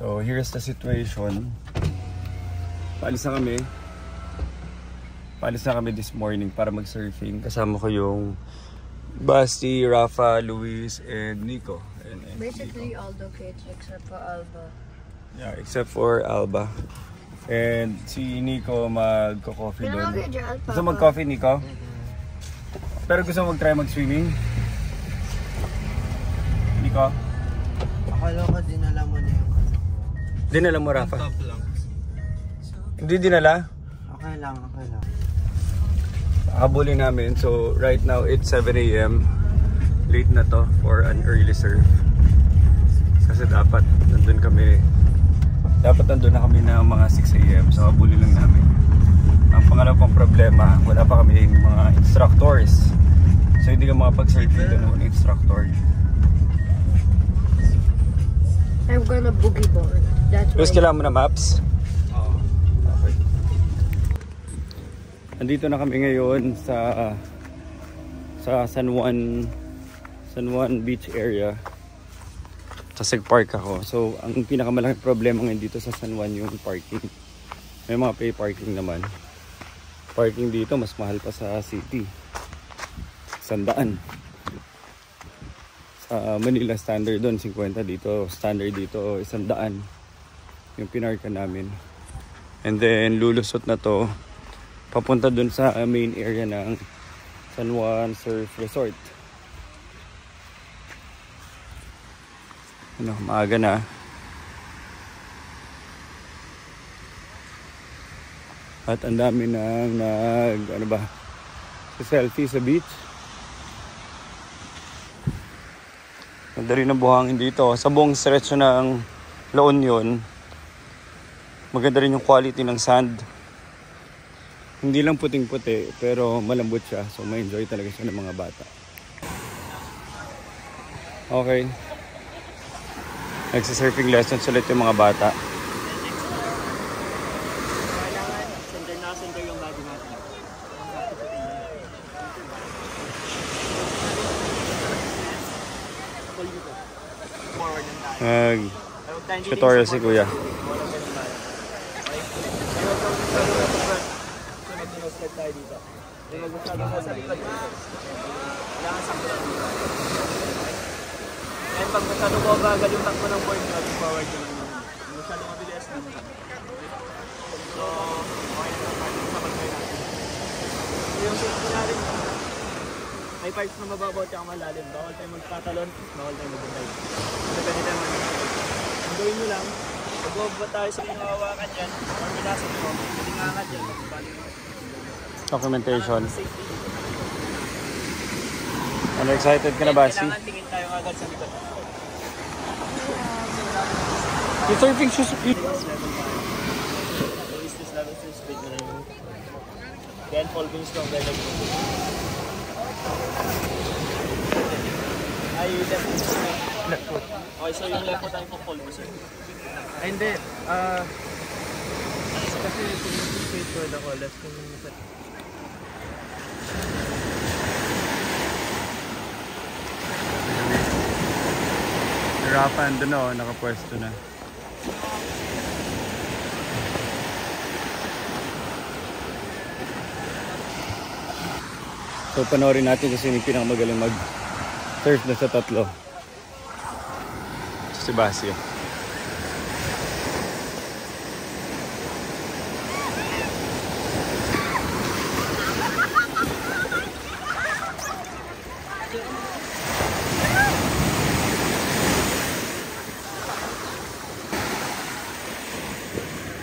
So here's the situation. Paalis na kami this morning para mag-surfing. Kasama ko yung Basti, Rafa, Luis, and Nico. And basically all the kids except for Alba. Yeah, except for Alba. And si Nico magko-coffee doon. Gusto mag-coffee, Nico? Pero gusto mag-try mag-swimming? Nico? Akala ko dinala mo na yung ano. Dinala mo, Rafa? Top lang. Hindi dinala? Okay lang. Habulin namin. So right now it's 7 AM. Late na to for an early surf. Kasi dapat nandun na kami na mga 6 AM. So habulin lang namin. Ang pangalawang problema, wala pa kami mga instructors. So hindi ka makapag-surf dito ng instructor. I'm gonna boogie board. That's Tapos kailangan mo na maps? Oo. Okay. Andito na kami ngayon sa San Juan Beach area. Kasi park ako. So ang pinakamalaking problema ngayon dito sa San Juan yung parking. May mga pay parking naman. Parking dito mas mahal pa sa city. 100. Manila standard doon 50, dito standard dito 100 yung pinarka namin. And then lulusot na to papunta doon sa main area ng San Juan Surf Resort. Maaga na. At ang dami nang selfie sa beach. Madali na buhangin dito. Sa buong stretch ng La Union, maganda rin yung quality ng sand. Hindi lang puting-puti, pero malambot siya. So may enjoy talaga siya ng mga bata. Okay. Nagsa-surfing lessons ulit yung mga bata. Center yung body natin. Tutorial si Kuya. Pag masyado ko bagal yung takbo ng board nyo, forward nyo lang naman. Masyado mabilis din. So, okay na natin sa pag-try natin. Yung safety natin, may parts na mababaw at malalim. Bawal tayo magtatalon, bawal tayo mag-dive. So, ganito naman. Ang gawin nyo lang, mag-over tayo sa pinawawakan dyan, or minasin mo, pilingangan dyan, magbalik mo. Documentation. Ano, excited ka na ba, Si? Kailangan tingin tayo agad sa likod. Yung surfing shoes. Is this level 2 speed na lang. Then fall being strong like that. Ay, left foot. Okay, so yung left foot tayo po fall mo, sir. Ay, hindi. Kasi yung skateboard ako, left ko yung nasa. Rafa, andun na, nakapwesto na. So panoorin natin kasi yung pinakamagaling mag-surf na sa tatlo. Si Sebastian.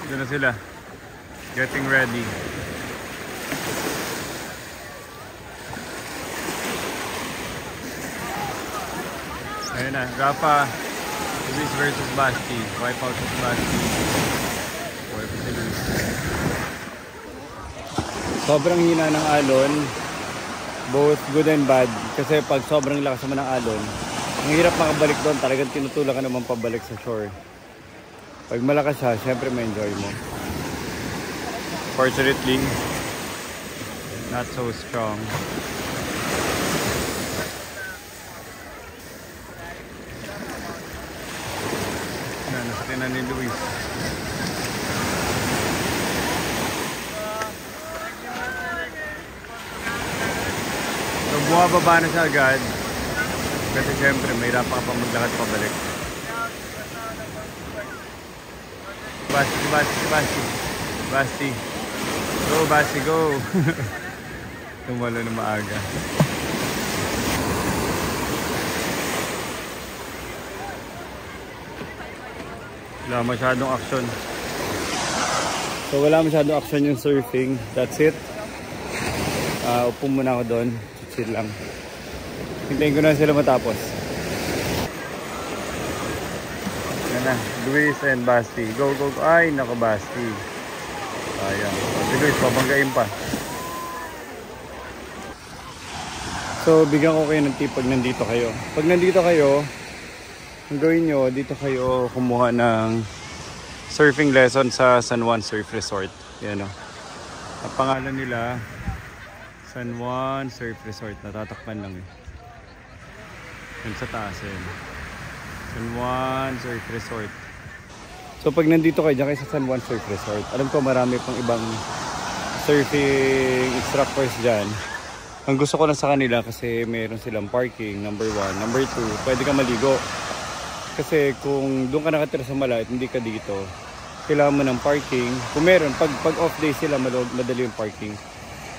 Doon na sila. Getting ready. Ayun na, Rafa, Luis versus Basti. Wipe out si Basti. Wipe si Luis. Sobrang hina ng alon. Both good and bad. Kasi pag sobrang lakas naman ng alon, ang hirap makabalik doon. Talagang tinutulak ka naman pabalik sa shore. Pag malakas siya, syempre may enjoy mo. Fortunately, not so strong. Sasakyan na ni Luis. So bumababa na siya agad. Kasi syempre mahirap pa maglakad pabalik. Basti. Go Basti, go. Tumalo na maaga. Wala masyadong action. So wala masyadong action yung surfing. That's it. Upo muna ako doon. Chill lang. Hintayin ko na sila matapos. Yan na. Luis and Basti. Go. Ay, nako Basti. Ayan. Si Luis, pabanggain pa. So, bigyan ko kayo ng tip pag nandito kayo. Pag nandito kayo, ang gawin nyo, dito kayo kumuha ng surfing lesson sa San Juan Surf Resort. Yan o. Ang pangalan nila, San Juan Surf Resort. Natatakpan lang eh. Yan sa taas eh. San Juan Surf Resort. So pag nandito kayo, dyan kayo sa San Juan Surf Resort, alam ko marami pang ibang surfing instructors dyan. Ang gusto ko na sa kanila kasi meron silang parking, number 1. Number 2, pwede ka maligo. Kasi kung doon ka nakatira sa Malait, hindi ka dito, kailangan mo ng parking. Kung meron, pag off day sila, madali yung parking.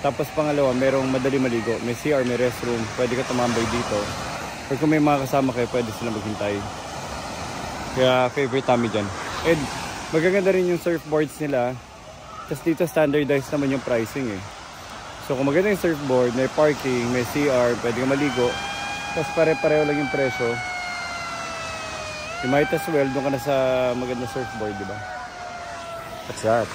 Tapos pangalawa, merong madali maligo. May CR, may restroom, pwede ka tumambay dito. Or kung may mga kasama kayo, pwede sila maghintay. Kaya favorite namin dyan. And magaganda rin yung surfboards nila. Tapos dito standardized naman yung pricing eh. So kung maganda yung surfboard, may parking, may CR, pwede ka maligo. Tapos pare-pareho lang yung presyo. You might as well, doon ka na sa magandang surfboard, di ba? What's that?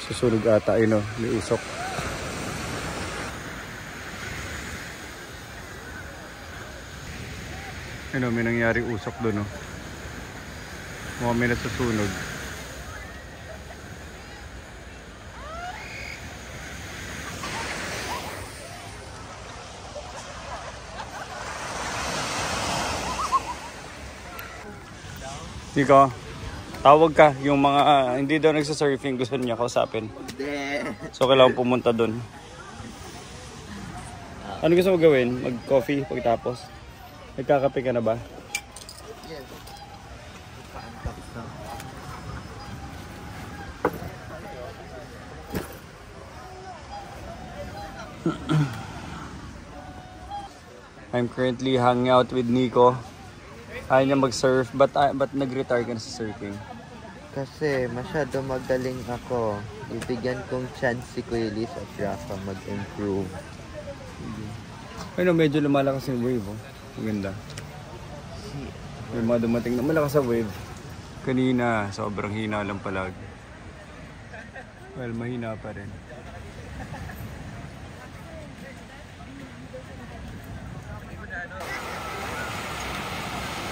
Susunog ata, yun o, may usok. Yun o, may nangyari usok doon o. Mukhang may nasusunog. Nico, tawag ka. Yung mga hindi daw nagsasurfing gusto niya kausapin. So kailangan pumunta doon. Ano gusto mo gawin? Mag-coffee pagkatapos? Nagkakape ka na ba? Yes. I'm currently hanging out with Nico. Ayaw niya mag-surf. Ba't nag-retire ka na sa surfing? Kasi masyado magaling ako. Ibigyan kong chance si Kuya Liz at Rafa mag-improve. Ano, medyo lumalakas yung wave. Oh. Maganda. May mga dumating na malakas sa wave. Kanina, sobrang hina lang palag. Well, mahina pa rin.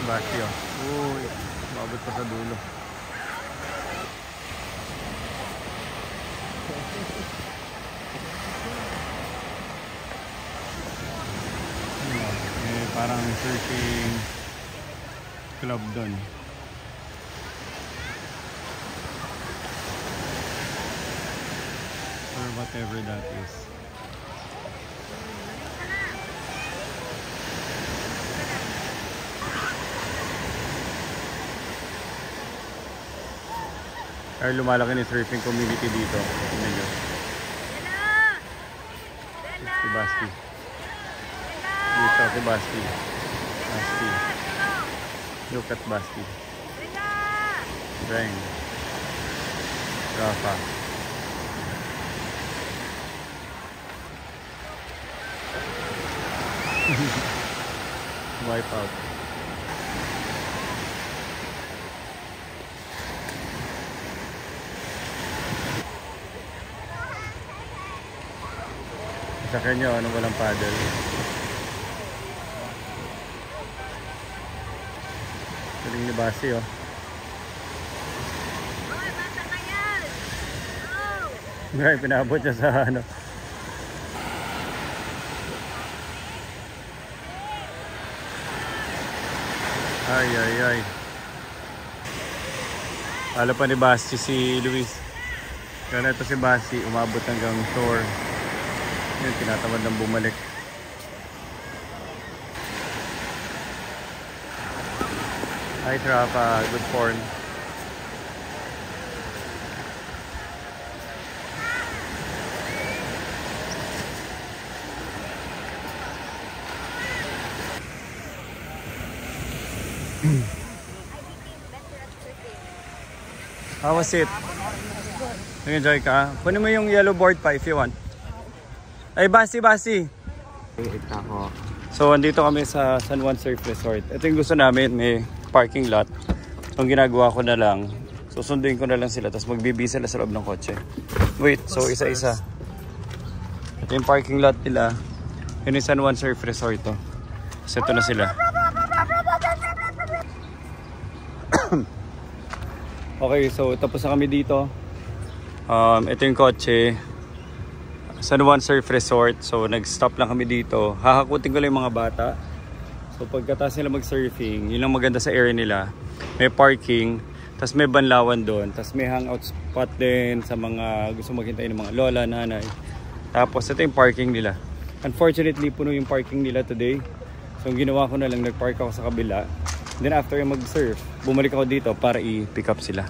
Basyo. Uy, mabot pa sa dulo. Parang surfing club doon. Or whatever that is. Ay, lumalaki ni surfing community dito. Medyo. Si Basti. Dito si Basti. Look at Basti. Bang. Rafa. Wipe out. Sa kanya, ano walang paddle. Galing ni Basi, oh. Ngayon, pinabot niya sa ano. Ay, ay, ay. Alam pa ni Basti si Luis. Kaya ito si Basti, umabot hanggang shore. Yun, tinatamad ng bumalik. Hi, Trapa. Good form. How was it? Nag-enjoy ka? Kunin mo yung yellow board pa if you want. Ay, Basti! So, andito kami sa San Juan Surf Resort. Ito yung gusto namin, may parking lot. So, ang ginagawa ko na lang, susunduin ko na lang sila, tapos magbibisa sila sa loob ng kotse. Wait, so isa-isa. Ito yung parking lot nila. Yun yung San Juan Surf Resort to. So, ito na sila. Okay, so tapos na kami dito. Ito yung kotse. San Juan Surf Resort. So nag-stop lang kami dito. Hahakutin ko lang yung mga bata. So pagkatapos nila mag-surfing, yun lang maganda sa area nila. May parking, tapos may banlawan doon. Tapos may hangout spot din sa mga gusto maghintay ng mga lola, nanay. Tapos ito yung parking nila. Unfortunately, puno yung parking nila today. So ang ginawa ko na lang, nag-park ako sa kabila. Then after mag-surf, bumalik ako dito para i-pick up sila.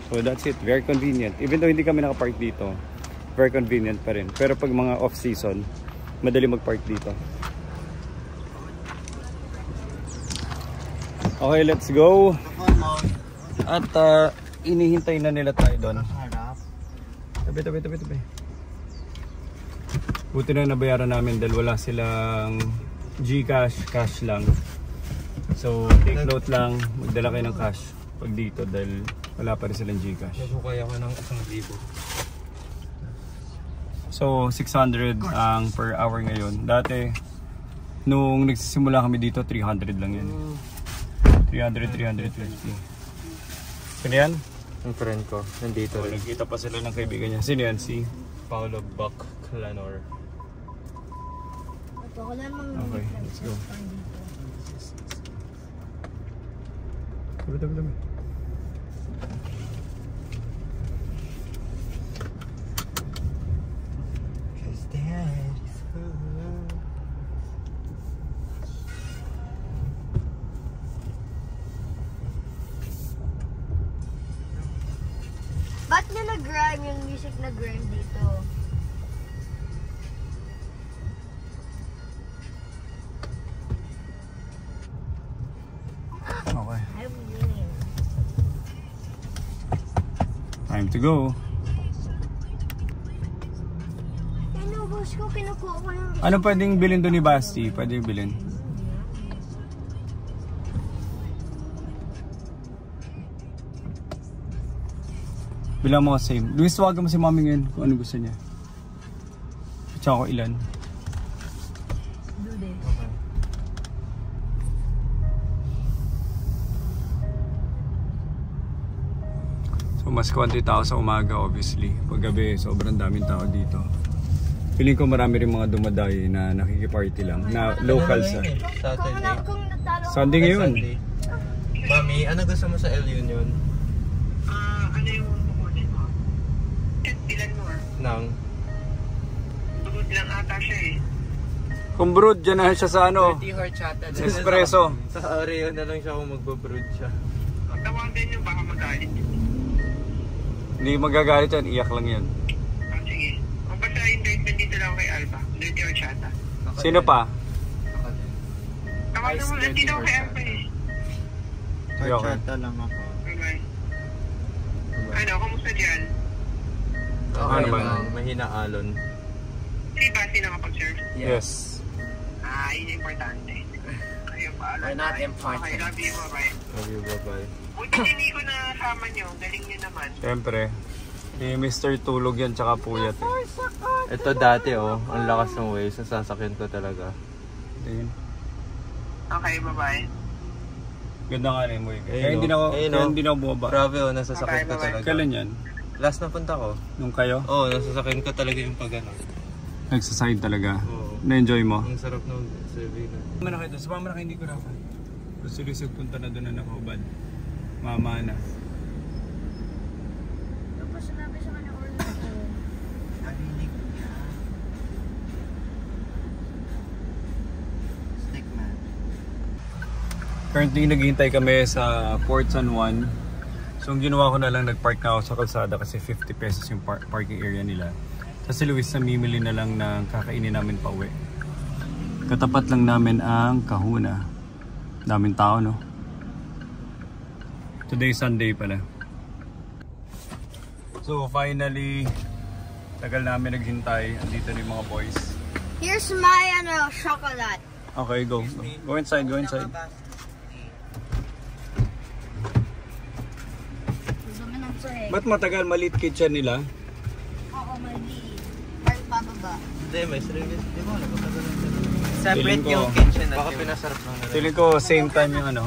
So that's it, very convenient. Even though hindi kami nakapark dito, very convenient pa rin. Pero pag mga off-season, madali mag-park dito. Okay, let's go. At inihintay na nila tayo doon. Tabi. Buti na nabayaran namin dahil wala silang Gcash, cash lang. So take note lang, magdala kayo ng cash pag dito dahil wala pa rin silang Gcash. Nagkukaya ko ng 1,000. So 600 ang per hour ngayon. Dati nung nagsisimula kami dito 300 lang yan. 300, 350. Sino yan? Ang friend ko, nandito rin. Nagkita pa sila ng kaibigan niya. Sino yan? Si Paolo Baclanor. Okay, let's go. Dami. Ba't nyo nag-grime yung music na grime dito? Okay. Time to go. Ano, boss ko, kinukuha ko yung... Ano pwedeng bilhin doon ni Basti? Pwedeng bilhin. Bilang mga same. Luis, tawagan mo si mami ngayon kung ano gusto niya. Tsaka ko ilan. Dude. So mas konti tao sa umaga obviously. Pag gabi, sobrang daming tao dito. Feeling ko marami rin mga dumadayo na nakikiparty lang. Na locals ah. Saturday. Sunday ngayon. Sunday. Mami, ano gusto mo sa El Union? Ano yung kukunin mo? Bilan mo Nang? Tugod lang ata siya eh. Kung brood, dyan na siya sa ano. Espresso. Sa Oreo na lang siya kung magbabrood siya. Tawagan nyo baka magalit. Hindi magagalit yan, iyak lang yan. Sige. O basta invite nandito lang kay Alba. Dirty horchata. Sino pa? Tawagan mo, nandito ako kay Alba eh. Horchata lang ako. Bye-bye. Ano, kamusta dyan? Ano naman? Mahina alon. Si Basi nakapag-serve? Yes. Yun yung importante. Kayo paalam. We're not important. Okay, love you, bye-bye. Love you, bye-bye. Buti hindi ko nasama nyo. Galing nyo naman. Siyempre. Ni Mr. Tulog yan, tsaka puyat eh. Ito dati oh, ang lakas ng waves. Nasasakyan ko talaga. Ayun. Okay, bye-bye. Ganda nga rin mo eh. Kaya Ayun, hindi na ako, ayun, kaya oh. hindi na ako bumaba. Grabe oh, nasasakyan ko Bye-bye. talaga. Kailan yan? Last na punta ko. Nung kayo? Oo, nasasakyan ko talaga yung pag ano. Nagsaside talaga. Oo. Na-enjoy mo? Ang sarap ng survey na. Sumama na kayo doon. Sumama na kayo, hindi ko na. Gusto Luis punta na doon na nakaubad. Mama na. Tapos sinabi sa kanya order ko. Narinig niya. Stickman. Currently, naghihintay kami sa Port San Juan. So, ang ginawa ko na lang, nagpark na ako sa kalsada kasi 50 pesos yung parking area nila. Sa si Luis, namimili na lang ng kakainin namin pa uwi. Katapat lang namin ang Kahuna. Daming tao, no? Today, Sunday pala. So, finally, tagal namin naghintay. Andito na yung mga boys. Here's my chocolate. Okay, go. Go inside, go inside. Ba't matagal maliit kitchen nila? Oo, mali. Parang pababa. Hindi, may service. Di ba? Separate Separate ko. yung kitchen at Baka yung... pinasarap lang na rin. Feeling ko same time yung ano,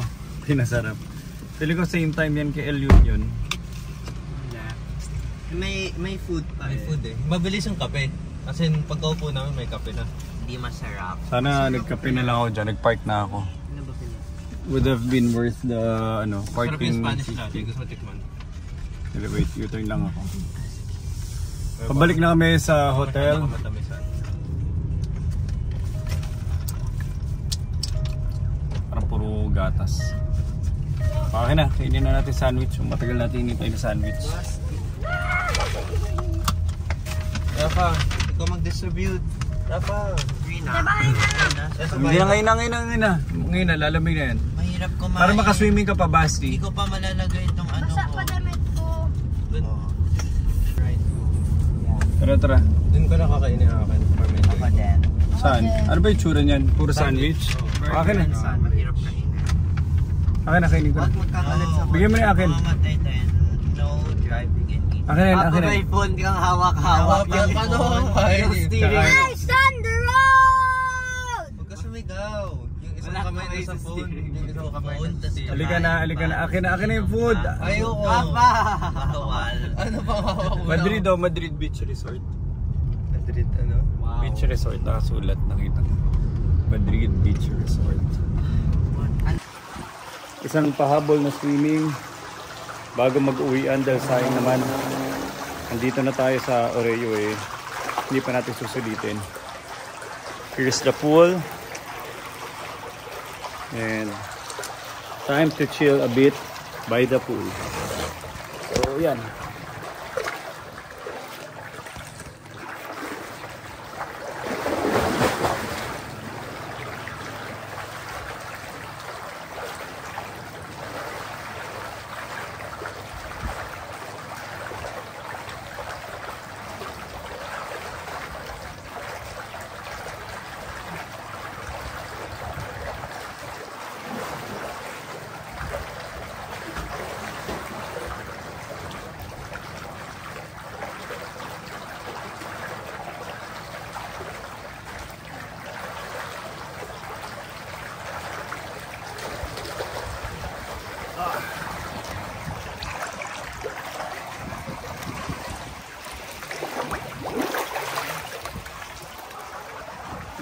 pinasarap. Feeling ko same time yan kay Eliud yun. May food pa May food eh. Mabilis yung kape. Kasi pagkaupo namin may kape na. Hindi masarap. Sana nagkape na lang ako dyan, nagpark na ako. Ano ba pala? Would have been worth the ano, Sarap yung parking. Spanish latte. Gusto mo tikman? Wait, U-turn lang ako. Pabalik na kami sa hotel. Parang puro gatas. Okay na, kainin na natin sandwich. Matagal natin hinintay na sandwich. Rafa, ikaw mag-distribute. Rafa. Hindi na ngayon na, lalamig na yan. Mahirap kumain. Para makaswimming ka pa, Basti. Hindi ko pa malalagay itong ano Basta ko. pa damit ko. Tara. Doon ko nakakainin ang akin. Ako din. Saan? Ano ba yung tsura niyan? Puro sandwich? Akin na. Mahirap kainin. Akin na, kainin ko na. Huwag magkakalat sa Bigyan mo na yung akin. Mamamatay tayo. No driving and eating. Akin na, akin na. May phone kang hawak-hawak. Yung steering. Guys, on the road! Huwag ka sumigaw. Yung isang kamay na sa phone. Yung isang kamay na sa steering. Halika na. Akin na yung food. Ayoko. Papa! Bawal. Ano pa hawak mo? Madrid daw, Madrid Beach Resort. Madrid ano? Beach Resort, nakasulat, nakita ko. Madrid Beach Resort. Isang pahabol na swimming bago mag-uwian dahil sayang naman. Nandito na tayo sa Oreo eh. Hindi pa natin susulitin. Here's the pool. And time to chill a bit by the pool. So yan.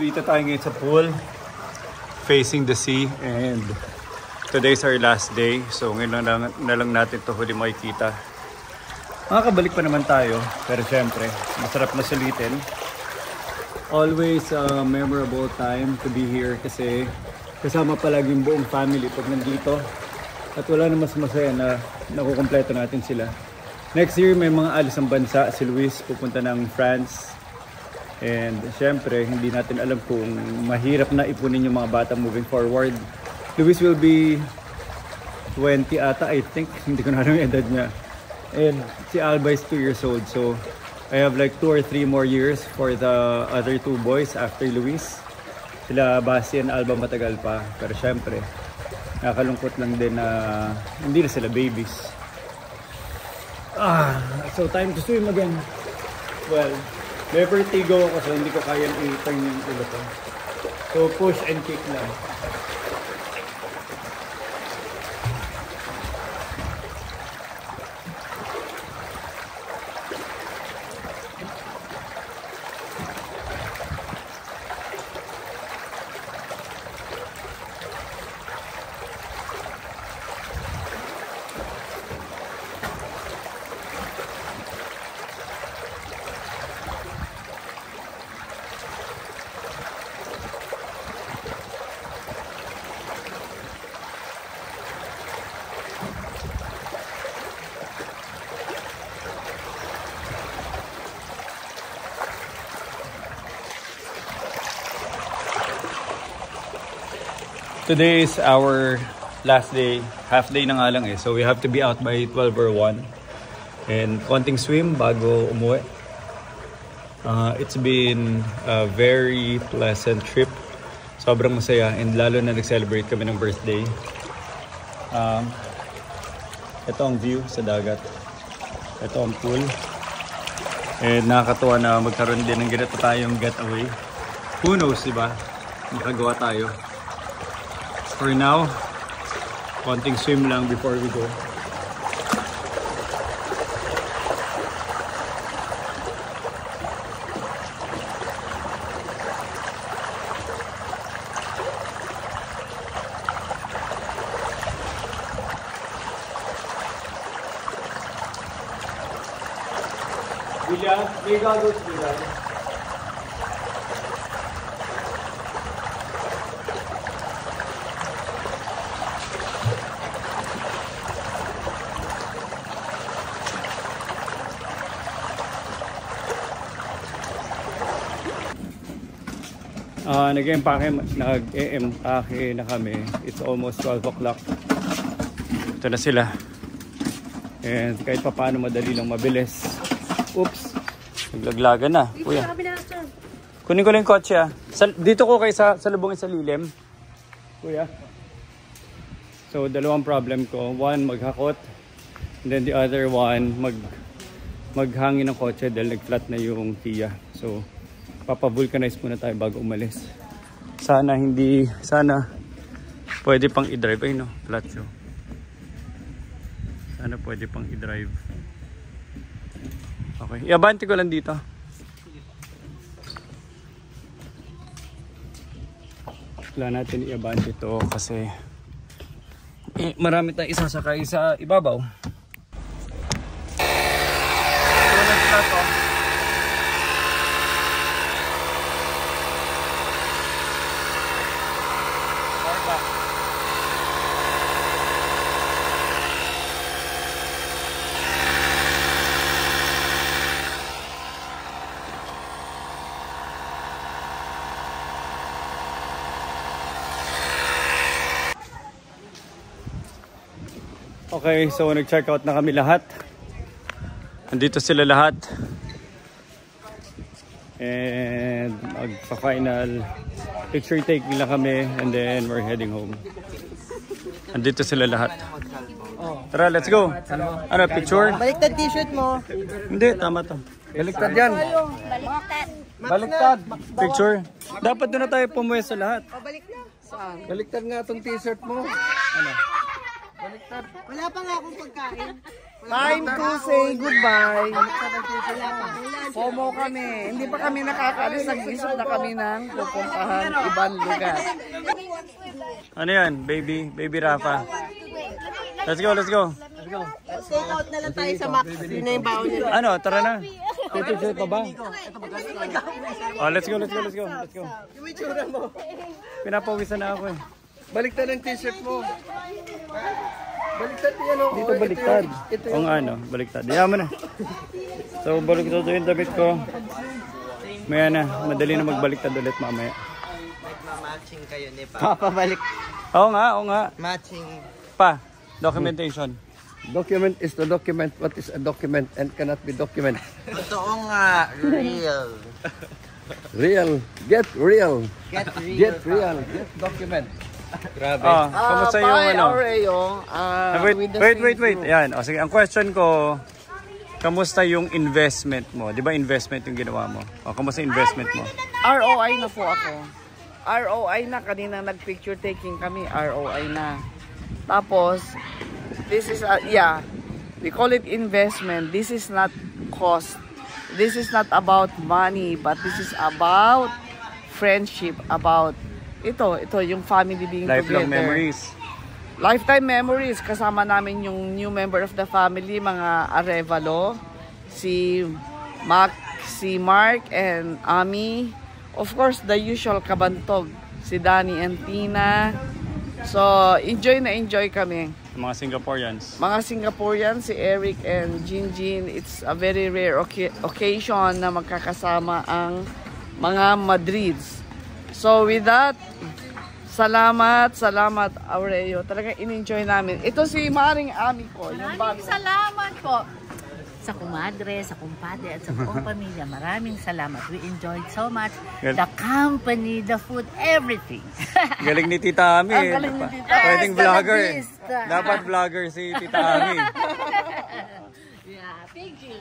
Dito tayo ngayon sa pool, facing the sea, and today's our last day. So ngayon na lang natin ito huli makikita. Makakabalik pa naman tayo, pero syempre, masarap na sulitin. Always a memorable time to be here kasi kasama palagi yung buong family pag nandito. At wala na mas masaya na nakukumpleto natin sila. Next year may mga alis ang bansa, si Luis pupunta ng France. And syempre, hindi natin alam kung mahirap na ipunin yung mga bata moving forward. Luis will be 20 ata, I think. Hindi ko na alam yung edad niya. And si Alba is 2 years old. So, I have like 2 or 3 more years for the other 2 boys after Luis. Sila Basti and Alba matagal pa. Pero syempre, nakakalungkot lang din na hindi na sila babies. So time to swim again. Well, may vertigo ako so hindi ko kayang i-turn yung ulo ko. So push and kick lang. Today is our last day. Half day na nga lang eh. So we have to be out by 12 or 1. And konting swim bago umuwi. It's been a very pleasant trip. Sobrang masaya. And lalo na nag-celebrate kami ng birthday. Ito ang view sa dagat. Ito ang pool. And nakakatuwa na magkaroon din ng ganito tayong getaway. Who knows, diba? Makagawa tayo. For now, konting swim lang before we go. William, may goggles po dyan. Nag-empake na kami. It's almost 12 o'clock. Ito na sila. And kahit pa paano madali lang mabilis. Oops. Naglaglagan na. Kuya. Kunin ko lang yung kotse ah. Dito ko kayo sa lubungin sa lilim. Kuya. So dalawang problem ko. One, maghakot. And then the other one, maghangin ng kotse dahil nag-flat na yung Kia. So papavulcanize muna tayo bago umalis. Sana pwede pang i-drive. Ay no, flat siya. Sana pwede pang i-drive. Okay, iabante ko lang dito. Kailangan natin iabante ito kasi marami tayong isasakay sa ibabaw. Okay, so nag-check out na kami lahat. Nandito sila lahat. And magpa-final picture taking lang kami and then we're heading home. Nandito sila lahat. Tara, let's go. Ano, picture? Baliktad t-shirt mo. Hindi, tama to. Baliktad yan. Baliktad. Picture. Dapat doon na tayo pumuwesto lahat. Balik na. Saan? Baliktad nga itong t-shirt mo. Ano? Baliktad. Wala pa nga akong pagkain. Time to say goodbye. FOMO kami. Hindi pa kami nakakaalis. Nag-isip na kami ng pupuntahan ibang lugar. Ano yan? Baby Rafa. Let's go, let's go. Take out na lang tayo sa Max. Yun na yung baon nila. Ano, tara na. Picture pa ba? Oh, let's go. Yung itsura mo. Pinapawisan na ako eh. Baliktad ang t-shirt mo. Baliktad yan o. Dito baliktad. O nga ano, baliktad. Diyan mo na. So baliktad yung damit ko. Maya na, madali na magbaliktad ulit mamaya. Matching kayo ni Pa. Papabalik. Oo nga. Matching. Pa, documentation. Document is to document what is a document and cannot be document. Totoo nga, real. Real. Get real. Get real. Get real. Get document. Grabe. Kamusta yung ano? Wait. Ayan. O, sige, ang question ko, kamusta yung investment mo? Di ba investment yung ginawa mo? O, kamusta investment mo? ROI na po ako. ROI na. Kanina nag-picture taking kami. ROI na. Tapos, this is, we call it investment. This is not cost. This is not about money, but this is about friendship, about ito yung family being Lifelong together. memories. Lifetime memories. Kasama namin yung new member of the family, mga Arevalo, si Mark and Ami. Of course, the usual kabantog, si Danny and Tina. So, enjoy kami. Mga Singaporeans. Mga Singaporeans, si Eric and Jinjin. It's a very rare occasion na magkakasama ang mga Madrids. So with that, Salamat, salamat, Aurelio. Talagang in-enjoy namin. Ito si Maring Ami ko. Maraming salamat po sa kumadre, sa kumpadre, at sa buong pamilya. Maraming salamat. We enjoyed so much. The company, the food, everything. Galing ni Tita Ami. Ang galing ni Tita. Pwedeng vlogger. Salabista. Dapat vlogger si Tita Ami. Yeah, thank you.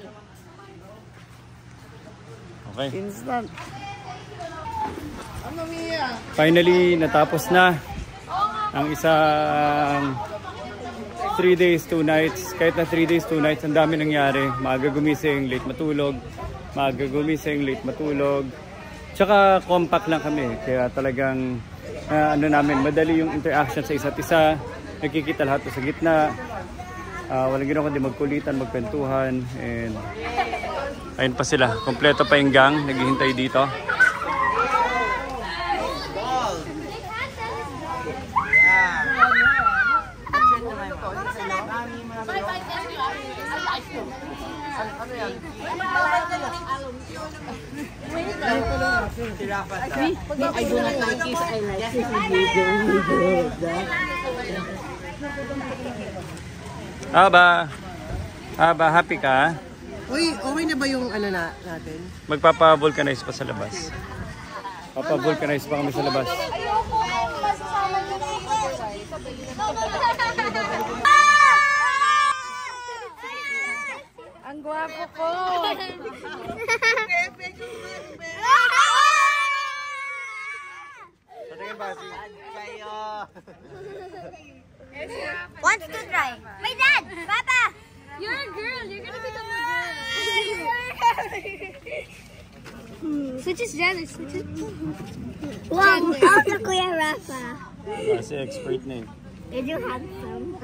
Okay. Instant. Ano Mia? Finally, natapos na ang isang 3 days, 2 nights. Kahit na 3 days, 2 nights, ang dami nangyari. Maaga gumising, late matulog. Maaga gumising, late matulog. Tsaka compact lang kami. Kaya talagang ano namin, madali yung interaction sa isa't isa. Nakikita lahat sa gitna. Walang ginawa kundi magkulitan, magkwentuhan. And ayun pa sila. Kompleto pa yung gang. Naghihintay dito. I do not like this. I like this. Aba, happy ka? Uy, okay na ba yung ano natin? Magpapa-vulcanize pa sa labas. Papa-vulcanize pa kami sa labas. Ang gwapo ko. Wants to try. My dad! Papa! You're a girl. You're gonna become a girl. Such is Janice. Wow, also Kuya Rafa. Kasi expert na eh. Did you have some?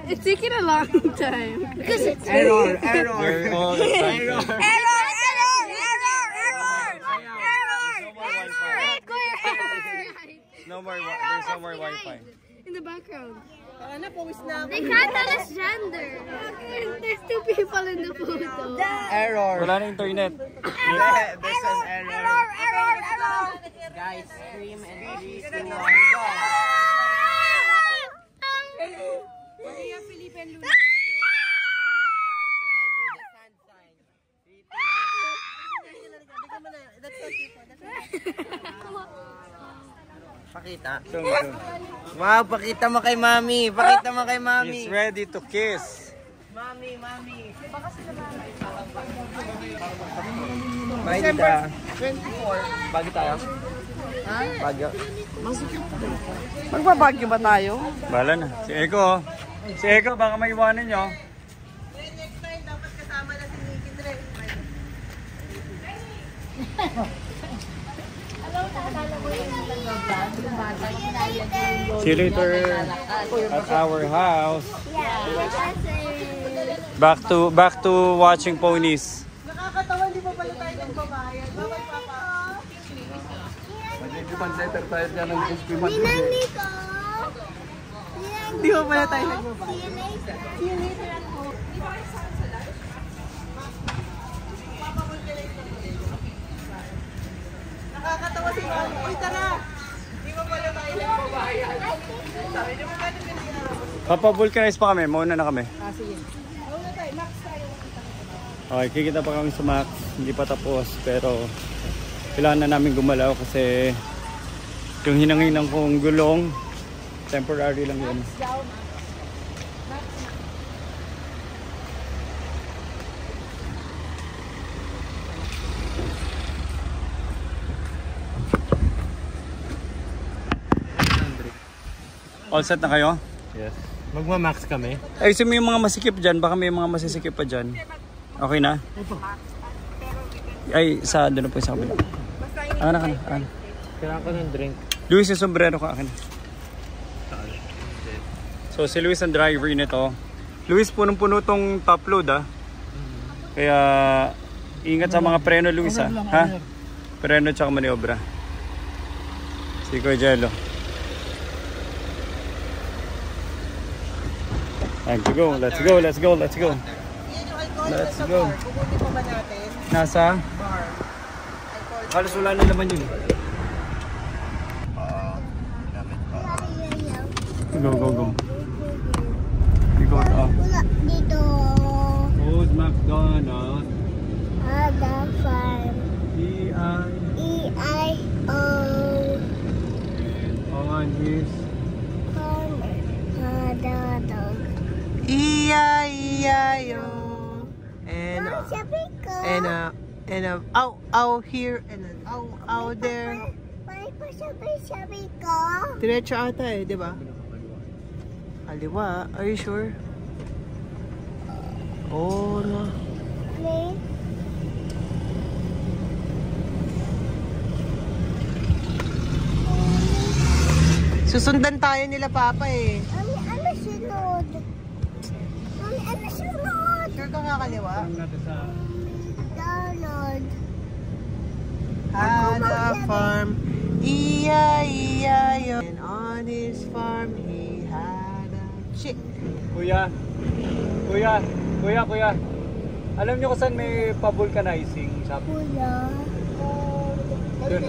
It's taking a long time. Because it's Error. They're all excited. error. No more, there's no more Wi-Fi. In the background. They can't tell us gender. There's 2 people in the photo. Error. Wala na internet. There's an error. Error. Guys, scream and 3, 2, 1, go. Pakita. Wow, pakita mo kay Mami. Pakita mo kay Mami. He's ready to kiss. Mami. December 24. Bagi tayo? Ha? Bagyo. Magbabagyo ba tayo? Bahala na. Si Eko. Si Eko, baka maiwanan nyo. Next time, dapat kasama na si Nikki Dre. See you later at our house. Back to watching ponies. Nakakatawa, di ba pala tayo nagbabayad? Bawal papa. Mag-center tayo dyan ng esquiman. Ninang Nico. Di ba pala tayo nagbabayad? See you later at home. Nakakatawa si Mami. Uy, tara! Di ba pala tayo nagbabayad? Sabi niyo ba natin kasi Papa-vulcanize pa kami. Mauna na kami. sige. Mauna tayo. Max tayo. Okay, kikita pa kami sa Max. Hindi pa tapos. Pero kailangan na namin gumalaw kasi yung hinang-hinang kong gulong, temporary lang yun. All set na kayo? Yes. Magma-max kami. Ayusin mo yung mga masikip dyan. Baka may mga masisikip pa dyan. Okay na? Ay, sa doon na po sa kabila. Anak ka na. Kailangan ko ng drink. Luis, yung sombrero ka akin. So, si Luis ang driver nito. Luis, punong-puno tong top load Kaya, ingat sa mga preno, Luis ha? Preno tsaka maniobra. Si Kuya Jello. Time to go. Let's go. Let's go. Let's go. Let's go. Kukunin pa ba natin? Nasa? Bar. Halos wala na naman yun. Go, go, go. We go to Dito. Old MacDonald. Ada farm. E-I-O. And on his Farmer. Ada dog. E-I-E-I-O. And ow here and an ow there. May pasabi-sabi ko. Diretso ata eh, di ba? Kaliwa. Are you sure? Oh no. May Susundan tayo nila Papa eh. ano sunod? Ano sunod? Sure ka nga kaliwa? Donald. Had a farm, E-I-E-I-O. And on his farm he had a chick. Kuya. Alam niyo kung saan may pa-vulcanizing shop? Kuya. Doon.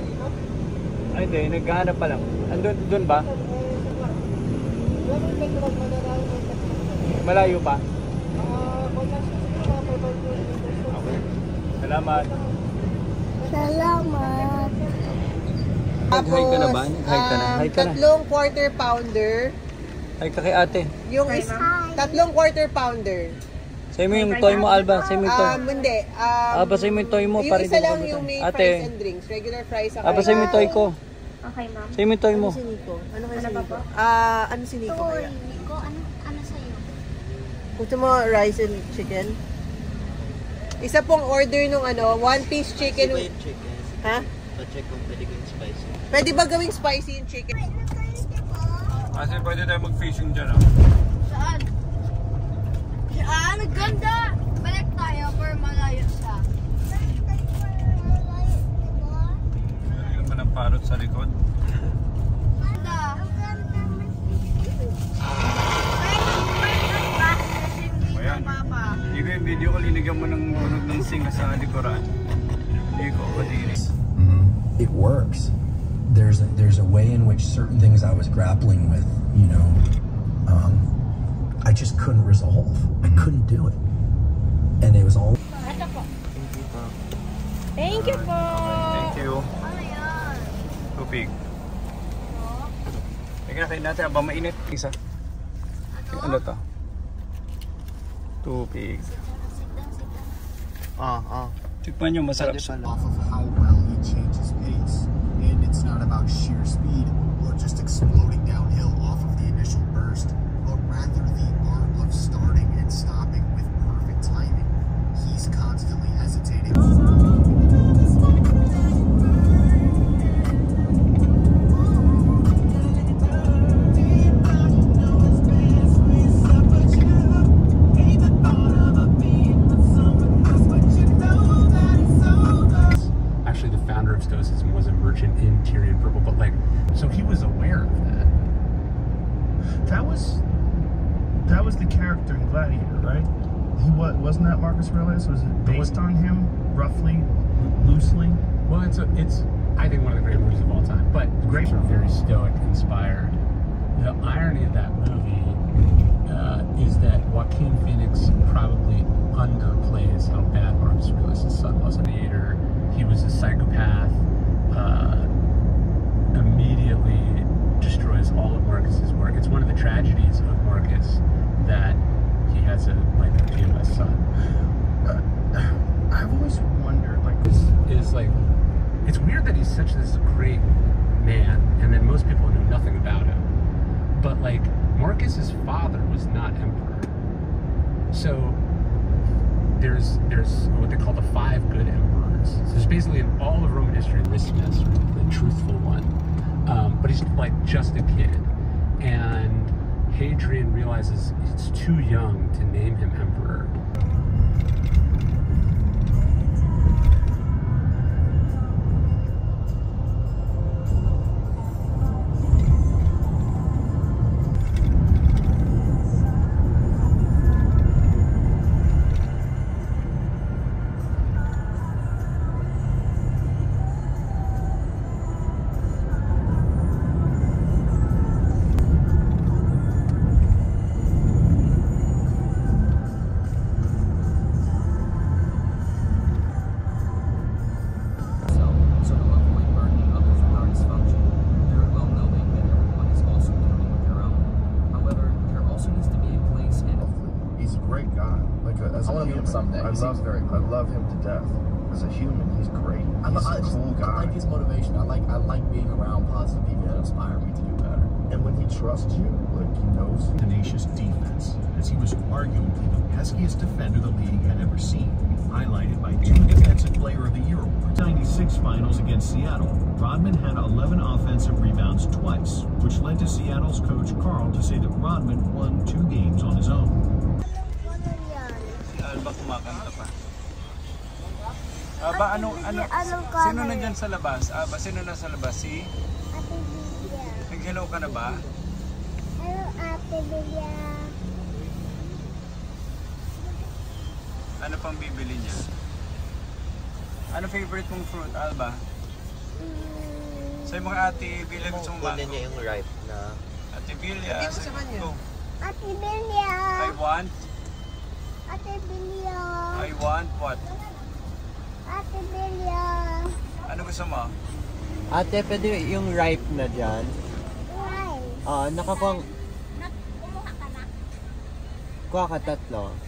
Ay, hindi. Naghahanap pa lang. Andun, doon ba? Malayo pa? Okay. Salamat. Salamat. Hi ka na ba? Hi ka na. Hi ka na. Tatlong quarter pounder. Hi ka kay ate. Yung tatlong quarter pounder. Sa'yo mo yung toy mo, Alba. Sa'yo mo yung toy. Hindi. Alba, sa'yo mo yung toy mo. Yung Para isa hindi lang mo yung may ate. fries and drinks. Regular fries. Alba, sa'yo mo yung toy ko. Okay, ma'am. Sa'yo mo yung toy mo. Ano si Nico? Ano kaya si Nico? Ano si Nico Toy. kaya? Nico, ano sa'yo? Gusto mo rice and chicken? Isa pong order nung one piece chicken. Ha? Pa-check kung pwede gawing spicy. Pwede ba gawing spicy yung chicken? Kasi pwede tayo mag-fishing dyan, Saan? Saan? Ganda! Balik tayo for malayo siya. Meron naman ang parot sa likod. Ganda! Ayan. Hindi ko yung video ko, linigyan mo ng bunog ng singa sa likuran. Hindi ko madinis. It works. There's a way in which certain things I was grappling with, you know, I just couldn't resolve. I couldn't do it. And it was all... Thank you po! Thank you. Tupig. Teka, kain natin habang mainit. Isa. Ano to? Tupig. Tikman nyo, masarap siya. Off of how well he changes pace. And it's not about sheer speed or just exploding downhill off of the initial burst, but rather the art of starting and stopping with perfect timing. He's constantly hesitating. Stoicism was a merchant in Tyrion Purple, but like, so he was aware of that. That was the character in Gladiator, right? Wasn't that Marcus Aurelius? Was it based on him, roughly, loosely? Well, it's I think one of the great movies of all time. But great are very Stoic inspired. The irony of that movie is that Joaquin Phoenix probably underplays how bad Marcus Aurelius' son was. He was a psychopath, immediately destroys all of Marcus's work. It's one of the tragedies of Marcus that he has a PMS son. I've always wondered, it's weird that he's such this great man, and then most people know nothing about him. But like, Marcus's father was not emperor. So there's what they call the 5 good emperors. So there's basically in all of Roman history, Aristides, the truthful one. But he's like just a kid. And Hadrian realizes he's too young to name him emperor. I love him to death. As a human, he's great. He's a cool guy. I like his motivation. I like being around positive people that inspire me to do better. And when he trusts you, like he knows. Tenacious defense, as he was arguably the peskiest defender the league had ever seen, highlighted by 2 Defensive Player of the Year awards. 96 finals against Seattle, Rodman had 11 offensive rebounds twice, which led to Seattle's coach Carl to say that Rodman won 2 games on his own. Si Alba kumakanta pa. Aba, sino nandyan sa labas? Aba, sino na sa labas? Si? Ate Bilya. Nag-hello ka na ba? Hello, Ate Bilya. Ano pang bibili niya? Ano favorite mong fruit, Alba? Sa'yo mga Ate Bilya gusto mong mango? Kunin niya yung ripe na. Ate Bilya, go. Ate Bilya. I want? Ate Bilya. I want what? Ate Bilya. Ano gusto mo? Ate, pwede yung ripe na dyan? Rice. Nakakuha. Kuha ka 3.